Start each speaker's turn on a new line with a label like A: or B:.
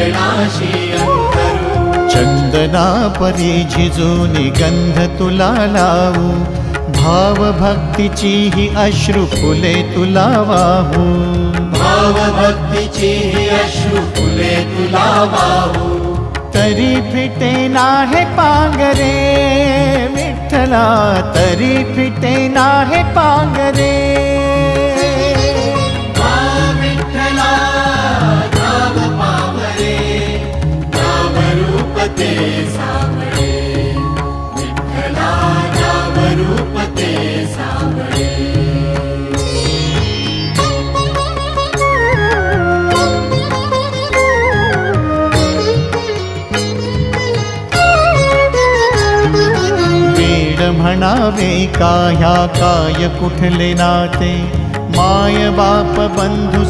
A: चरणाशी अंतरू।
B: चंदना परी झिजूनी गंध तुला लावू, भाव भक्तीची ही अश्रु फुले तुला वाहू।
A: भाव भक्तीची ही अश्रु फुले तुला वाहू।
B: तरी फिटे नाहे पांगरे विठ्ठला, तरी फिटे नाहे पांगरे।
A: विठ्ठला नाम पावरे, नाम रूप ते सावळे। विठ्ठला नाम रूप ते सावळे।
B: म्हणावे का ह्या काय कुठले नाते, माय बाप बंधू